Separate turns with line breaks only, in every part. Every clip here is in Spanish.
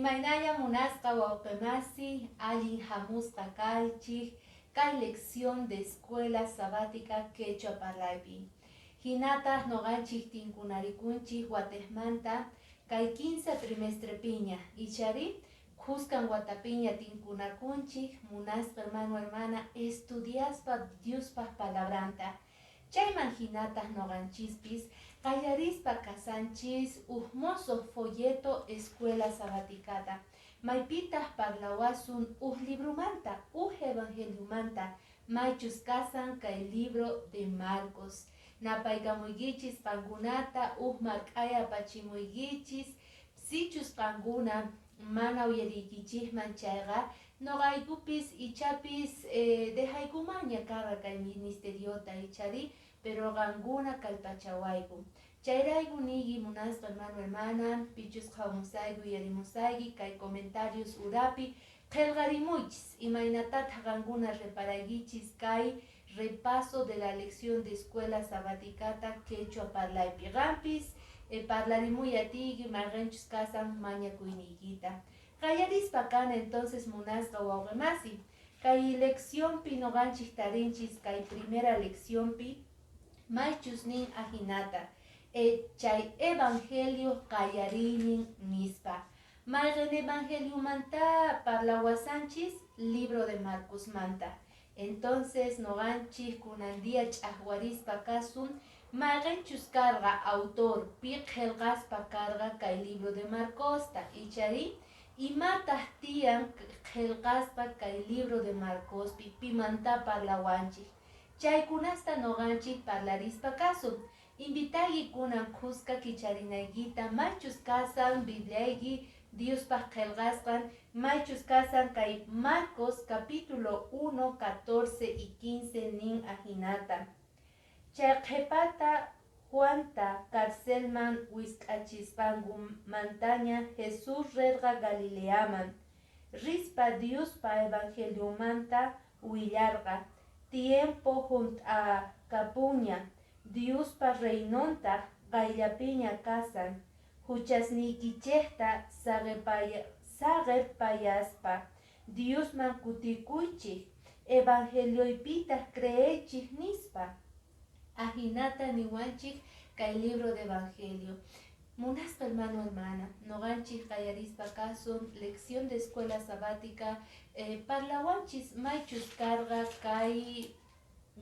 Imaynaya munasqa wawqimasi, allin hamusqa kaychik, kay lección de escuela sabática quechua parlaypi. Hinata noganchik tinkunarikunchik watesmanta, kay 15 trimestre piña, ichari, Cuscan Guatapiña tinkunakunchik, munasqa hermana, estudiaspa Diospa palabranta. Chayman hinata noganchispis, qallarispa kasanchis, uhmoso folleto escuela sabaticata. Maypitas parlawasun librumanta, evangeliumanta, maychus kasan kay libro de Marcos. Napaykamuygichis pangunata, mark'aya pachimuygichis, sichus panguna, mana uyariykichikman chayqa, noqaykupis ichapis dejaykumaña karqa kay ministeriota ichari, pero qankuna kallpachawayku. Chayrayku nigi munasqa hermana, pichus qhawmusayku uyarimusayki kay comentarios urapi qillqarimuychis, imaynatataq qankuna reparaykichis kay repaso de la lección de escuela sabaticata quechua parlaypi qampis, parlarimuyatiki marqanchus kasan mañakuyniykita. Qallarispa kana entonces munasqa wawqimasi, kay lecciónpi noqanchik tarinchis kay primera lecciónpi maychus nin ajinata, chay evangelio qallarinin nispa. Mayqin evangeliumanta parlawasanchis libro de Marcos manta. Entonces noqanchik kunandia ch'aqwarispa kasun, mayqinchus karqa autor, pi qillqaspa karqa kay libro de Marcosta, ichari imataq tiyan qillqaspa kay libro de Marcospi pimanta parlawanchik. Chaykunasta noqanchik parlarispa kasun, invitayki kunan qusqa kicharinaykita maychus kasan Bibliayki Diospaq qillqasqan, maychus kasan kay Marcos capítulo 1, 14 y 15 nin ajinata. Chay qhipata Juanta carcelman wisk'achispanku mantaña Jesús redqa Galileaman, rispa Diospa evangeliumanta willarqa, tiempo kapuña, Diospa reynonta qayllapiña kasan, huchasniykichikta saqirpayaspa, Diosman kutikuychik, evangelioypita creechik nispa. Ajinata niwanchik kay libro de evangelio. Munasqa hermana, noqanchik qallarispa kasun, lección de escuela sabática, parlawanchis maychus karqa kay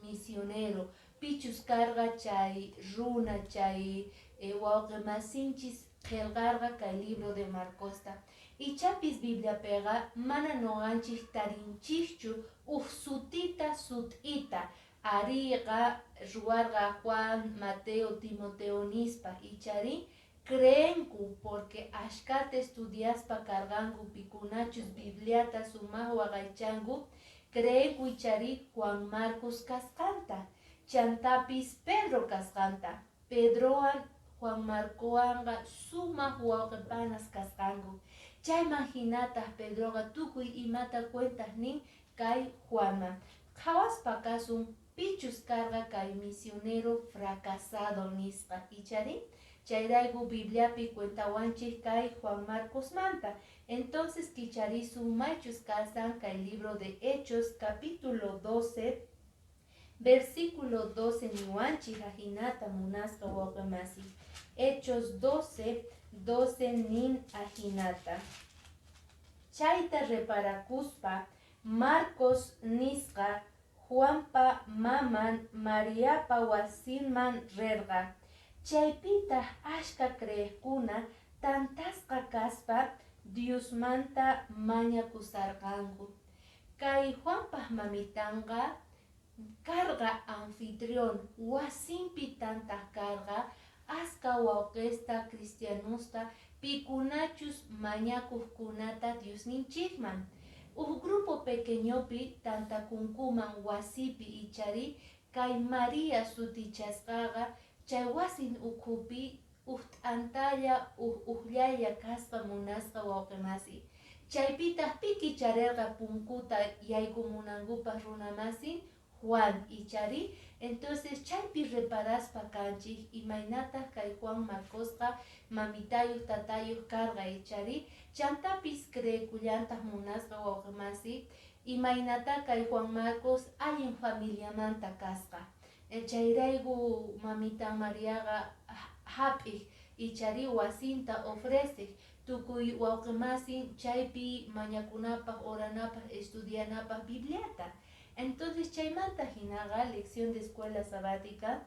misionero, pichus karqa chay runa, chay wawqimasinchis qillqarqa kay libro de Marcosta. Ichapis Biblia pega mana noqanchik tarinchikchu sutita sut'ita, ariqa ruarqa Juan, Mateo, Timoteo nispa, ichari creenku porque ashkata estudiaspa karganku pikunachus Bibliata sumaq waqaychanku, creenku ichari Juan Marcos kasqanta, chantapis Pedro kasqanta, Pedroan Juan Marcoanqa sumaq wawqipanas kasqanku. Chayman hinataq Pedroqa tukuy imata cuentas nin kay Juanman. Qhawaspa kasun pichus karqa kay misionero fracasado nisqa, ichari chayrayku Bibliapi cuentawanchik kay Juan Marcos manta. Entonces kicharisun maychus kasan kay libro de Hechos capítulo 12 versículo 12 niwanchik ajinata munasqa wawqimasi. Hechos 12 nin ajinata. Chayta reparakuspa Marcos nisqa Juanpa maman Mariapa wasinman rerqa. Chaypita ashka creekuna tantasqa kaspa Diosmanta mañakusarqanku. Kay Juanpaq mamitanqa karqa anfitrión, wasinpi tantaq karqa aska wawqista cristianusta pikunachus mañakuqkunata Diosninchikman. Grupo pequeñopi tantakunkuman wasipi ichari kay María sutichasqaqa chay wasin ukhupi t'antalla uqllaya kasqa munasqa wawqimasi. Chaypitaq piki charerqa punkuta yaykumunankupas runamasin Juan ichari. Entonces chaypi reparaspa kanchik imaynata kay Juan Marcosqa mamitayuq tatayuq karqa ichari. Chantapis creekullantaq munasqa wawqimasi imaynata kay Juan Marcos allin familiamanta kasqa. Chayrayku mamita Mariaqa hap'ik ichari wasinta ofrece tukuy wawqimasin chaypi mañakunapaq oranapaq estudianapaq Bibliata. Entonces chaymanta hinaqa lección de escuela sabática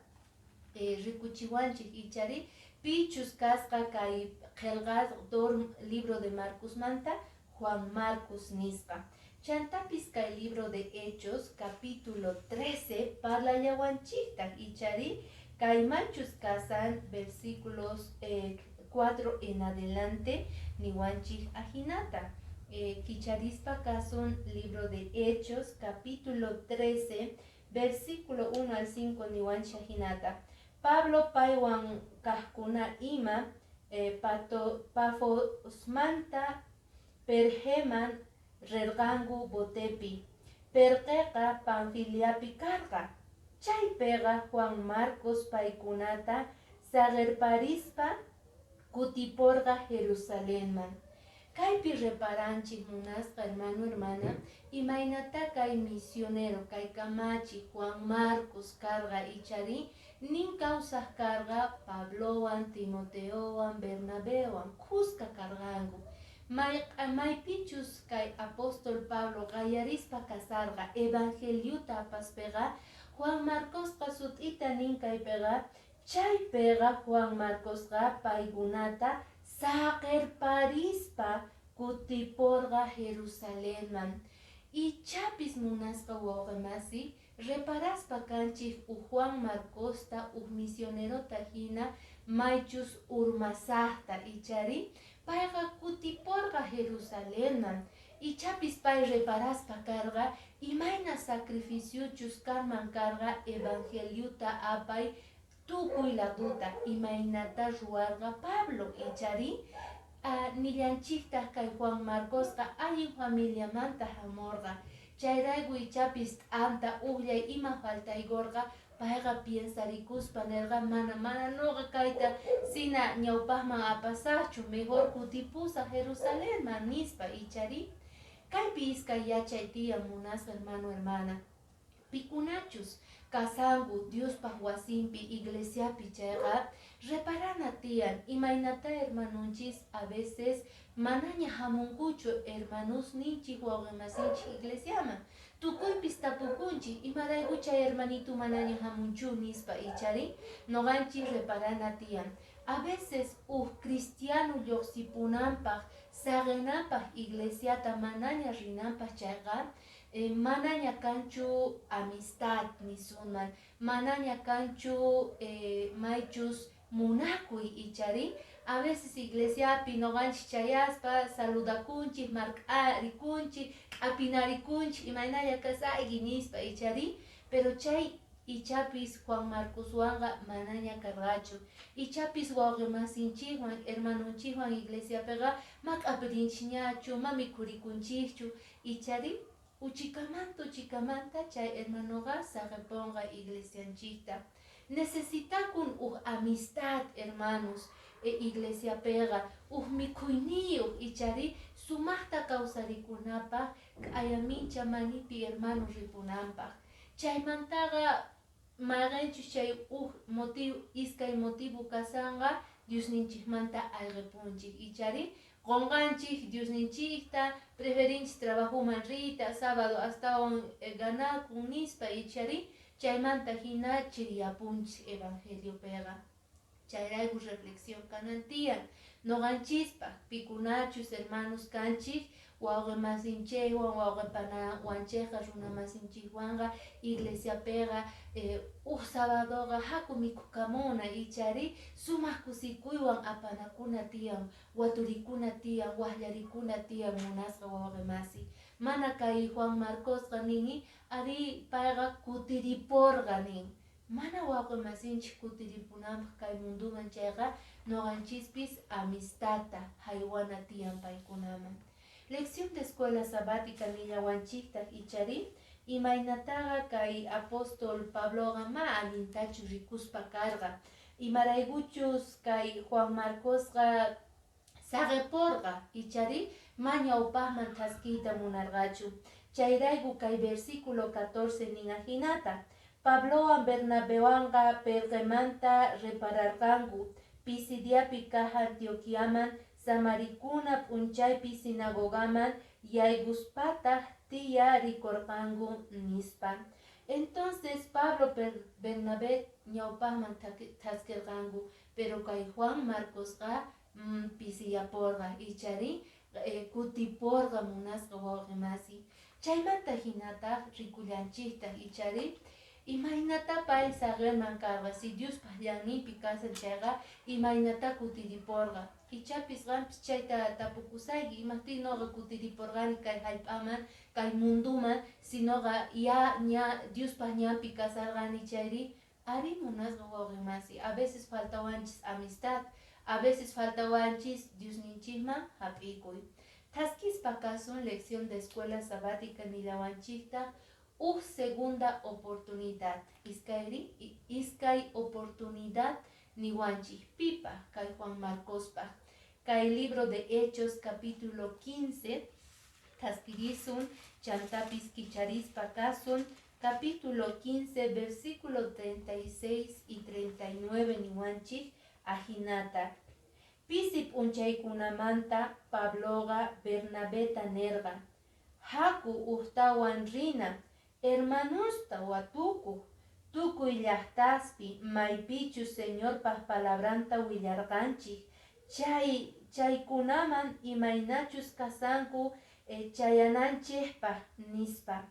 rikuchiwanchik ichari pichus kasqa kay qillqador libro de Marcos manta Juan Marcos nisqa. Chantapis kay libro de Hechos capítulo 13 parlallawanchikta ichari kay manchus kasan versículos 4 en adelante niwanchik ajinata. Kicharispa kasun libro de Hechos capítulo 13 versículo 1 al 5 niwanchik ajinata. Pablo paywan kahkuna ima Pafosmanta Pergeman rerqanku botepi Perqeqa Panfiliapi karqa. Chaypega Juan Marcos paykunata sagerparispa kutiporqa Jerusalenman. Kaypi reparanchik munasqa hermano hermana imaynata kay misionero kay kamachi Juan Marcos karqa ichari nin kawsaq karqa Pablowan, Timoteowan, Bernabewan kusqa karqanku. Maypichus kay apóstol Pablo qayarispa kasarqa evangeliuta apaspega Juan Marcosqa sut'ita nin kaypega chaypega Juan Marcosqa paykunata saqirparispa kutiporqa Jerusalenman. Ichapis munasqa wawqimasi reparaspa kanchik Juan Marcosta misionerota hina maychus urmasaqta ichari payqa kutiporqa Jerusalenman. Ichapis pay reparaspa karqa imayna sacrificiuchus karman karqa evangeliuta apay tukuy laduta imaynata ruwarqa Pablo ichari nillanchikta kay Juan Marcosqa allin familiamanta hamurqa. Chayrayku ichapis anta ullay ima faltaygorqa payqa piensarikuspa nerqa mana nuqa kayta sina ñawpaqman apasaqchu mejor kutipusaq Jerusalenman nispa ichari. Kaypi iskay yachay tiyan munasqa hermano hermana pikunachus kasanku Diospaq wasinpi iglesiapi chayqa reparana tiyan imaynata hermanunchis a veces manaña hamunkuchu hermanos ninchik wawqimasinchik iglesiaman tukuypis tapukunchik imarayku chay hermanito manaña hamunchu nispa ichari noqanchik reparana tiyan a veces cristiano lluqsipunanpaq saqenapaq iglesiata manaña rinanpaq chayqa manaña kanchu amistad nisunman manaña kanchu maychus munakuy ichari a veces iglesiapi noqanchik chayaspa saludakunchik mark'arikunchik apinarikunchik imaynalla kasayki nispa ichari pero chay ichapis Juan Marcoswanqa manaña karqachu ichapis wawqimasinchikwan hermanunchikwan iglesiapiqa mak'apirinchikñachu mamikurikunchikchu ichari uchikamanta chay hermanoqa saqepunqa iglesianchikta necesitakun amistad hermanos iglesiapiqa mikhuyniuq ichari sumaqta kawsarikunapaq ayamincha manipi hermanos ripunanpaq chaymantaqa mayqanchus chay motivo iskay motivo kasanqa Diosninchikmanta ayqipunchik ichari qonqanchik Diosninchikta preferinchik trabajuman riyta sábado astawan ganakun nispa ichari chaymanta hina chiriyapunchik evangeliopiqa chayrayku reflexión kanan tiyan noqanchispaq pikunachus hermanos kanchik wawqimasinchikwan wawqipanawanchikqa runamasinchikwanqa iglesiapiqa sábadoqa haku mikhukamuna ichari sumaq kusikuywan apanakuna tiyan waturikuna tiyan waqllarikuna tiyan munasqa wawqimasi mana kay Juan Marcosqa nini ari payqa kutiriporqa nin mana wawqimasinchik kutiripunanpaq kay munduman chayqa noqanchispis amistadta haywana tiyan paykunaman. Lección de escuela sabática nillawanchikta ichari imaynataqa kay apóstol Pabloqa ma allintachu rikuspa karqa, imaraykuchus kay Juan Marcosqa saqeporqa ichari ma ñawpaqman taskiyta munarqachu. Chayrayku kay versículo 14 nin hinata, Pablowan Bernabewanqa Pergamanta repararqanku, Pisidiapi kaq Antioquiaman, Samarikuna p'unchaypi sinagogaman yayguspataq tiya rikorqanku nispa. Entonces Pablo Bernabé ñawpaqman taskirqanku, pero kay Juan Marcosqa pisiyaporqa ichari kutiporqa munasqa wawqimasi. Chaymanta hinataq rikullanchikta ichari imaynata pay sagerman karqa, si Dios llank'inpi kasan chayqa imaynata kutiriporqa, ichapis qampis chayta tapukusayki imaptin noqa kutiriporqani kay hallp'aman kay munduman, sinoqa Diospaq ñanpi kasarqani chayri ari munasqa wawqimasi. A veces faltawanchis amistad, a veces faltawanchis Diosninchikman hap'ikuy. Taskispa kasun lección de escuela sabática nillawanchikta segunda oportunidad. Iskay oportunidad niwanchik pipa kay Juan Marcospa. Kay libro de Hechos capítulo 15 taskirisun chantapis kicharispa kasun capítulo 15 versículo 36 y 39 niwanchik ahinata. Pisip unchaykunamanta Pabloga Bernabeta nerga, haku uhtawan rina, hermanusta watuku, tukuy llaqtaspi maypichu Señor paq palabranta willarqanchik, chaykunaman imaynachus kasanku chayananchikpaq nispa.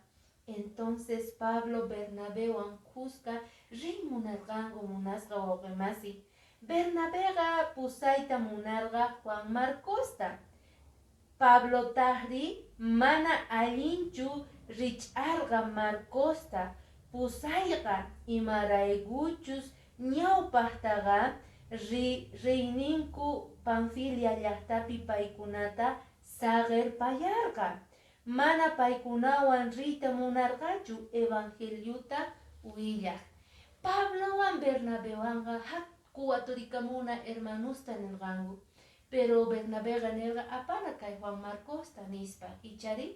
Entonces Pablo Bernabewan Cusca rimunarqanku munasqa wawqimasi. Bernabega pusayta munarqa Juan Marcosta. Pablo tahri mana allinchu rich'arqa Marcosta pusayqa imaraykuchus ñawpaqtaqa riyninku Panfilia llaqtapi paykunata sagerpayarqa. Mana paykunawan riyta munarqachu evangeliuta willaq. Pablowan Bernabewanqa kuwaturicamuna hermanusta nirqanku, pero Bernabega nirqa apana kay Juan Marcosta nispa ichari,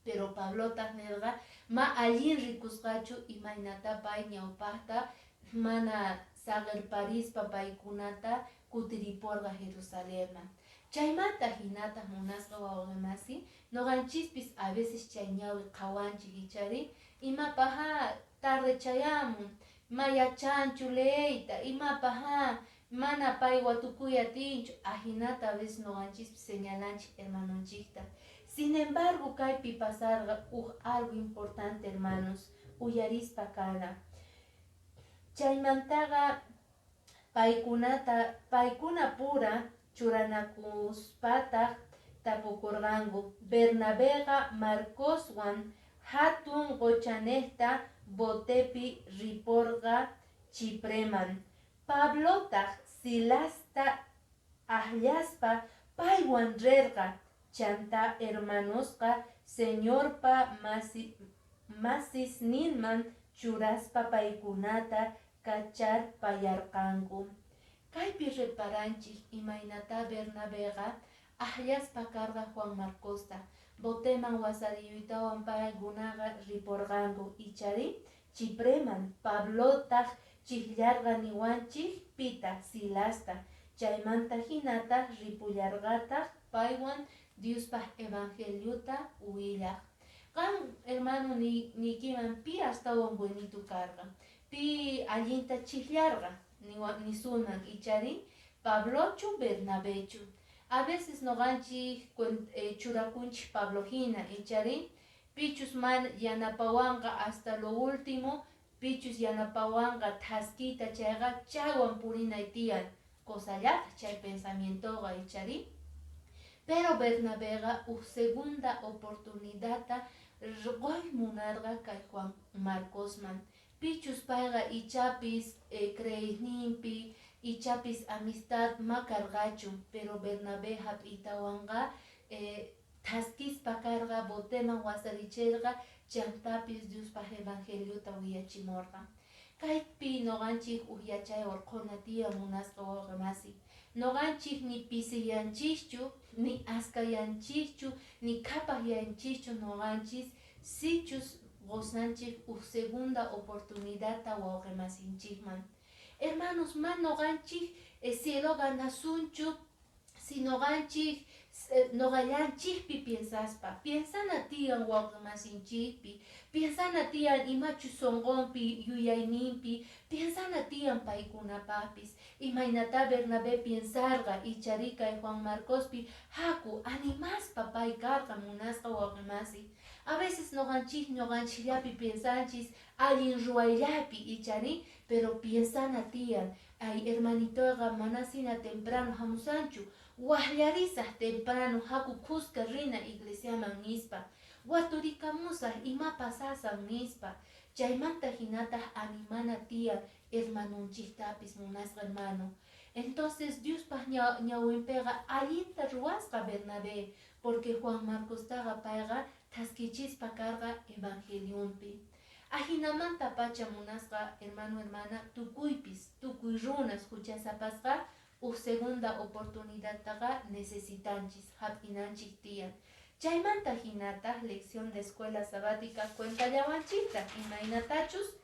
pero Pablota nirqa ma allin rikusqachu imaynata pay ñawpaqta mana sagerparispa paykunata kutiriporqa Jerusalenman. Chaymanta hinata munasqa wawqimasi, noqanchispis a veces chay ñawi qawanchik ichari, imapaqa tarde chayamun, mayachanchu leyta, imapaqa mana pay watukuyatinchu, ahinata a veces noqanchispis señalanchik hermanunchikta. Sin embargo, kaypi pasarqa algo importante hermanos, uyarispa kana. Chaymantaqa paykuna pura churanakuspataq tapukurqanku. Bernabega Marcoswan hatun qochanejta botepi riporqa Chipreman. Pablotaq Silasta ahllaspa paywan rerqa. Chanta hermanosqa Señorpa masisninman churaspa paykunata kacharpayarqanku. Kaypi reparanchik imaynata Bernabega ahllaspa karqa Juan Marcosta, boteman wasariyuytawan paykunaqa riporqanku ichari Chipreman. Pablotaq chiklarqa niwanchik pita Silasta. Chaymanta hinata ripullarqataq paywan Diospaq evangeliuta willaq. Qan hermano nikiman pi astawan buenitu karqa, pi allinta chiklarqa nisunan ichari Pablochu Bernabechu. A veces noqanchik churakunchik Pablo hina ichari pichus man yanapawanqa hasta lo último, pichus yanapawanqa taskita chayqa chaywan purinay tiyan cosallata chay pensamientoqa ichari. Pero Bernabega segunda oportunidadta rqoy munarqa kay Juan Marcosman. Pichus payqa ichapis creidninpi, ichapis amistad ma karqachu, pero Bernabé hap'itawanqa taskispa karga boteman wasaricherga chantapis Diospa evangeliota uyachimorga. Kaypi noganchik uhyachay orqona tiyan munasqa wawqimasi. Noganchik ni pisiyanchikchu, ni askayanchikchu, ni kapaqyanchikchu noganchis sichus gozanchik segunda oportunidadta wawqimasinchikman. Hermanos, man noganchik cielo ganasunchu, si noganchik nogallanchikpi piensana tiyan wawqimasinchikpi, piensana tiyan imachu sonqonpi yuyayninpi, piensana tiyan paykunapapis. Imaynata Bernabé piensarqa icharika Juan Marcospi haku animaspa pay karqa munasqa wawqimasi. A veces noganchillapi piensanchis allin ruwayllapi ichari, pero piensana tiyan ay hermanitoqa manasina temprano hamusanchu, wahllarisaq temprano haku kuska rina iglesiaman nispa, waturikamusaq ima pasasan nispa, chaymanta hinataq animana tiyan hermanunchiktapis munasqa hermano. Entonces Diospaq ñawinpiqa allinta ruwasqa Bernabé, porque Juan Marcos taqa payqa taskichispa karqa evangeliumpi. Ahinamanta pacha munasqa hermano hermana tukuypis, tukuy runas huchasapasqa segunda oportunidad taqa necesitanchis, hap'inanchik tiyan. Chaymanta hinata lección de escuela sabática cuentallawanchikta imaynatachus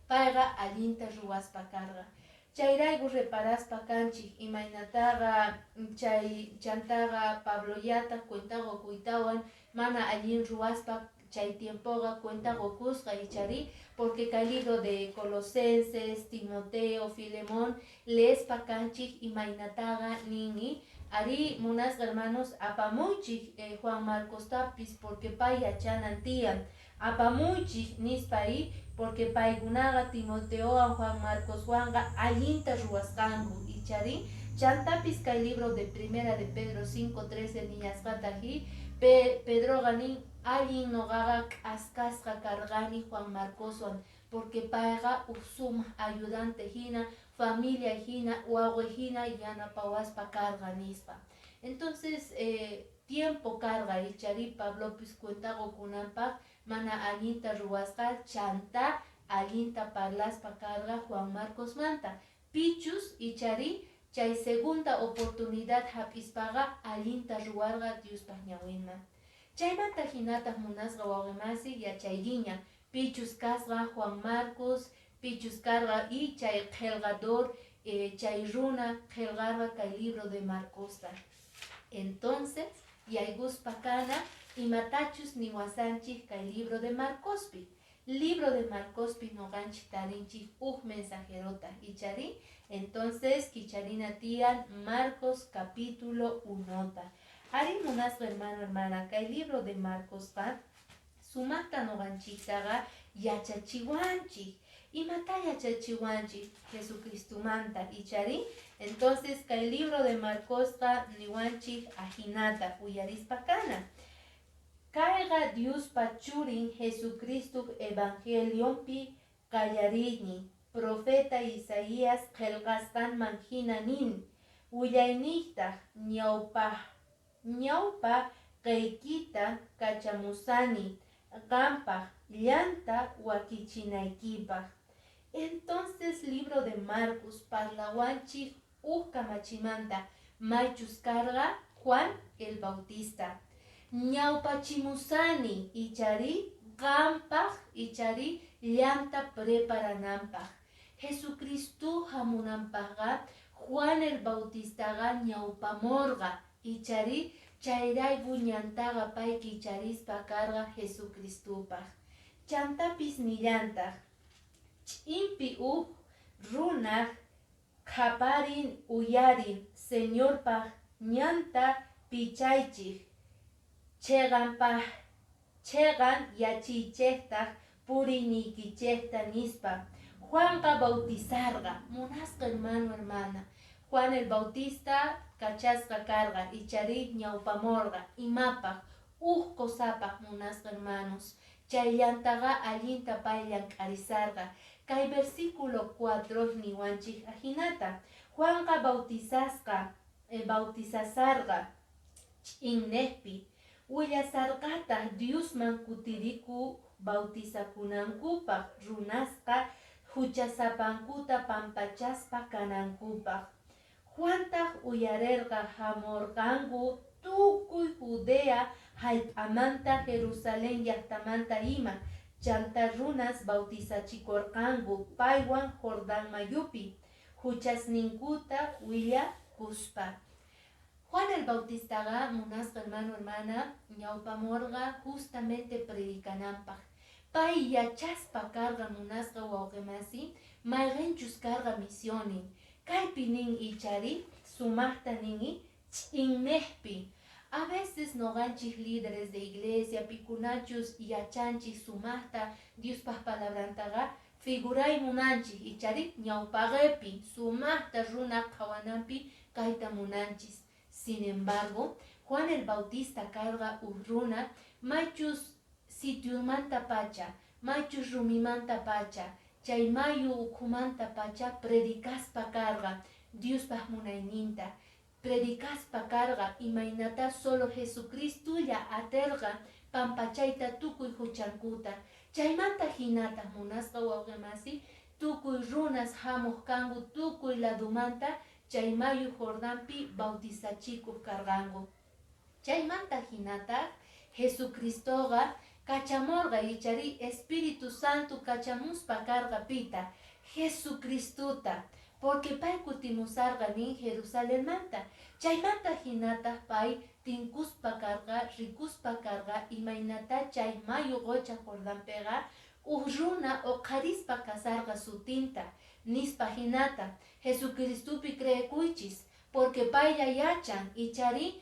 payqa allinta ruwaspa karqa. Chayraygu reparaspa kanchik imaynataqa chay chantaqa Pabloyata cuentaqa kuytawan mana allin ruwaspa chay tiempoqa cuentaqa kusqa ichari, porque kay libro de Colosenses, Timoteo, Filemón leespa kanchik imaynataqa nini ari munasqa hermanos apamuychik Juan Marcostapis, porque pay yachanan tiyan apamuychik nispay, porque paykunaqa Timoteowan Juan Marcoswanqa allinta ruwasqanku ichari. Chantapis kay libro de primera de Pedro 5:13 niñasqataji Pedroqa nin allin noqaqa k'askasqa karqani Juan Marcoswan, porque payqa sumaq ayudante hina, familia hina, wawqi hina yanapawaspa karqa nispa. Entonces tiempo karqa ichari Pablopis cuentaqa kunanpaq mana allinta ruwasqa chanta allinta parlaspa karqa Juan Marcos manta. Pichus ichari chay segunda oportunidad hap'ispaqa allinta ruwarqa Diospaq ñawinman. Chaymanta hinata munasqa wawqimasi yachaygiña pichus kasqa Juan Marcos, pichus karqa y chay qelqador chay runa qelqarqa kay libro de Marcosta. Entonces yayguspa kana imatachus niwasanchik kay libro de Marcospi. Libro de Marcospi noganchik tarinchik mensajerota ichari. Entonces kicharina tiyan Marcos capítulo 1. Ari munasqa hermano hermana kay libro de Marcosqa sumaqta noganchiktaqa yachachiwanchik. Imata yachachiwanchik Jesucristumanta ichari. Entonces kay libro de Marcosqa niwanchik ahinata uyarispa kana. Kayqa Diospa churin Jesucristo evangeliumpi qallarini profeta Isaías qelqasqanman hina nin willayniqtaq ñawpa qeykita kachamusani qampaq llanta wakichinaykipak. Entonces libro de Marcos parlawanchik kamachimanta maychus karqa Juan el Bautista. Ñawpachimusani ichari qampaq ichari llanta preparananpaq. Jesucristo hamunanpaqqa Juan el Bautistaqa ñawpamorqa ichari chayrayku ñantaqa pay kicharispa karqa Jesucristupaq. Chantapis nillantaq ch'inpi runaq qaparin uyarin Señorpaq ñanta pichaychik chegan yachichejtaq puriniykichejta nispa. Juanqa bautizarqa munasqa hermano hermana. Juan el Bautista kachasqa karqa ichari ñawpamorqa imapaq kosapaq munasqa hermanos. Chayllantaqa allinta pay llank'arisarqa. Kay versículo 4 niwanchik ahinata. Juanqa bautizasarqa ch'inneqpi Willasarqata Diosman kutiriku bautizakunankupaq runasqa huchasapankuta pampachaspa kanankupaq. Juantaq uyarirqa hamurqanku tukuy Judea hallp'amanta Jerusalén llaqtamanta ima chanta runas bautizachikurqanku paywan Jordán mayupi huchasninkuta willakuspa. Juan el Bautistaqa munasqa hermano hermana ñawpamurqa justamente predikananpaq. Pay yachaspa karqa munasqa wawqimasi mayqinchus karqa misionin. Kaypi nin ichari sumaqta nini ch'inmejpi. A veces noqanchik líderes de iglesia pikunachus yachanchik sumaqta Diospaq palabrantaqa figuray munanchik ichari ñawpaqepi sumaqta runa qhawananpi kayta munanchis. Sin embargo, Juan el Bautista karqa runa maychus sitiumanta pacha, maychus rumimanta pacha, chay mayu ukhumanta pacha predikaspa karqa Diospaq munayninta. Predikaspa karqa imaynata solo Jesucristulla aterqa pampachayta tukuy huchankuta. Chaymanta hinata munasqa wawqimasi tukuy runas hamuq kanku tukuy ladumanta chay mayu Jordanpi bautizachikuq karqanku. Chaymanta hinata Jesucristoqa kachamurqa ichari Espíritu Santo kachamuspa karqa pita Jesucristuta. Porque pay kutimusarqa nin Jerusalenmanta. Chaymanta hinata pay tinkuspa karqa, rikuspa karqa imaynata chay mayu qocha Jordanpega runa uqarispa kasarqa sutinta. Nispa hinata Jesucristupi creekuychis. Porque paylla yachan ichari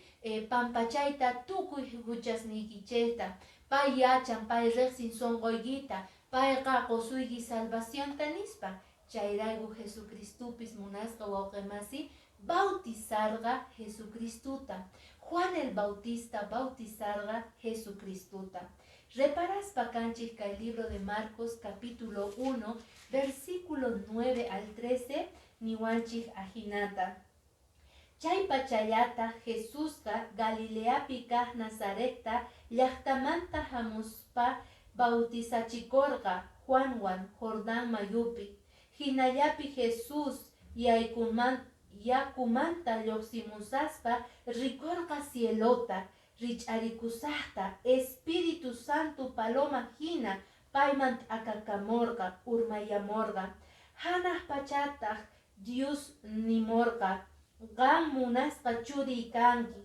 pampachayta tukuy huchasnikichayta. Pay yachan pay riqsin sonqoykita. Payqa qusuyki salvacionta nispa. Chayrayku Jesucristupis munasqa wawqimasi bautizarqa Jesucristuta. Juan el Bautista bautizarqa Jesucristuta. Reparaspa kanchik kay libro de Marcos capítulo 1 versículo 9 al 13 niwanchik ahinata. Chay pachayata Jesusqa Galileapi kaq Nazaretta llaqtamanta hamuspa bautizachikurqa Juanwan Jordán mayupi. Hinallapi Jesús yakumanta lluqsimusaspa rikurqa cielota rich'arikusaqta Espíritu Santo paloma hina payman t'akakamurqa urmayamurqa. Hanaq pachataq Dios nimurqa qam munasqa churiy kanki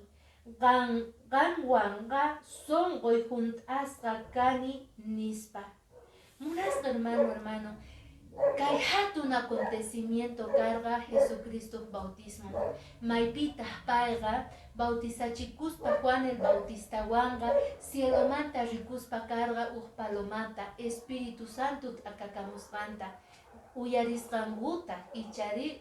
qamwanqa sonqoy hunt'asqa kani nispa. Munasqa hermano kay hatun acontecimiento karqa Jesucristo bautismo. Maypitaq payqa bautizachikuspa Juan el Bautistawanqa cielomanta rikuspa karqa palomata Espíritu Santo t'akakamusqanta. Uyarisqankuta ichari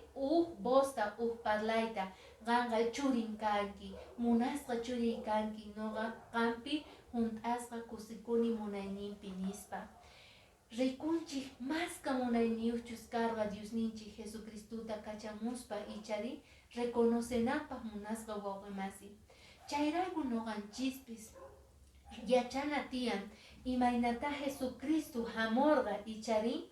bosta parlayta qanqa churin kanki munasqa churin kanki noqa qampi hunt'asqa kusikuni munayninpi nispa. Rikunchik masqa munayniyuqchus karqa Diosninchik Jesucristuta kachamuspa ichari reconocenapaq munasqa wawqimasi. Chayrayku noqanchispis yachana tiyan imaynata Jesucristo hamurqa ichari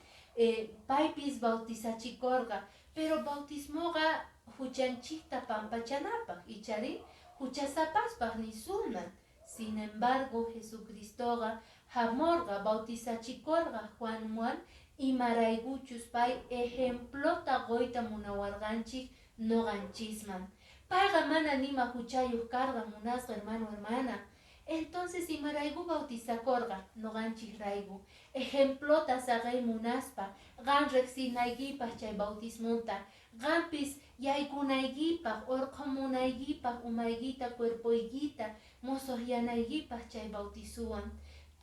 paypis bautizachikurqa pero bautismoqa huchanchikta pampachanapaq ichari huchasapaspaq nisunan. Sin embargo Jesucristoqa hamurqa bautizachikurqa Juanwan imaraykuchus pay ejemplota qoyta munawarqanchik noqanchisman. Payqa mana nima huchayuq karqa munasqa hermana. Entonces imarayku bautizakurqa noqanchik rayku ejemplota saqay munaspa qan riqsinaykipaq chay bautismunta qampis yaykunaykipaq urqumunaykipaq umaykita cuerpoykita musuqyanaykipaq chay bautisuwan.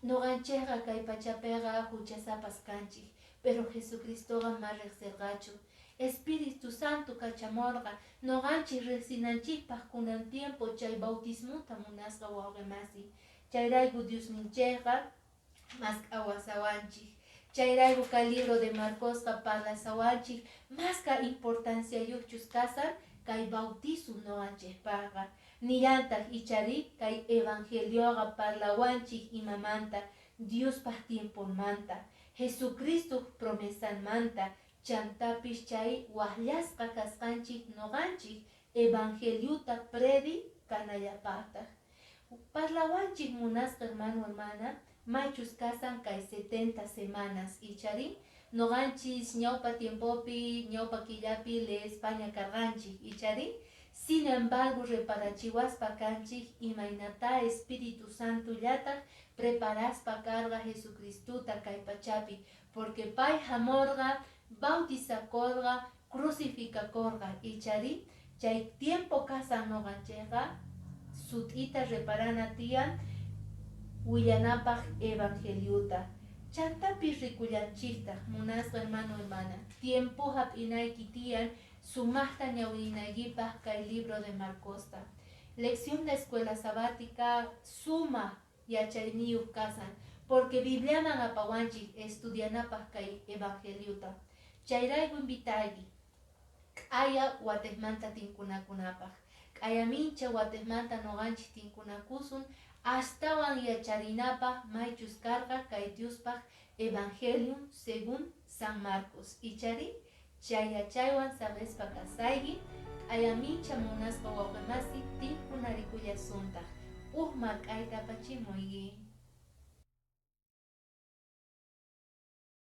Noqanchikqa kay pachapiqa huchasapas kanchik pero Jesucristoqa ma riqsirqachu. Espíritu Santo kachamurqa noqanchik riqsinanchikpaq kunan tiempo chay bautismuta munasqa wawqimasi. Chayrayku Diosninchikqa masqawasawanchik. Chayrayku kay libro de Marcosqa parlasawanchik masqa importancia yuqchus kasar kay bautizo noqanchikpaqa. Nillantaj ichari kay evangelioqa parlawanchik imamanta Diospaj tiemponmanta Jesucristo promesanmanta chantapish chay waqllasqa kasqanchik noqanchik evangeliuta predicanallapaqtaj. Parlawanchik munasqa hermano hermana maychus kasan kay 70 semanas ichari noqanchis ñawpa tiempopi ñawpa killapi le España karqanchik ichari. Sin embargo, reparachiwaspa kanchik imaynata Espíritu Santo llataq preparaspa karqa Jesucristuta kay pachapi, porque pay hamorqa bautizakorqa crucificakorqa ichari chay tiempo kasan noqanchikqa sut'ita reparana tiyan willanapaq evangeliuta. Chantapi rikullanchiktaq munasqa hermano hermana tiempo hap'inayki tiyan sumaqta ñawinaykipaq kay libro de Marcosta. Lección de escuela sabática suma yachayniyuq kasan, porque Bibliaman apawanchik estudianapaq kay evangeliuta. Chayrayku invitayki k'aya watejmanta tinkunakunapaq. K'aya mincha watejmanta noqanchik tinkunakusun astawan yacharinapaq maychus karqa kay Diospaq Evangelium según San Marcos. Ichari chaywan sabespa kasayki k'aya mincha munasqa wawqimasi tinkunarikullasuntaj. Mark'ayta apachimuyki.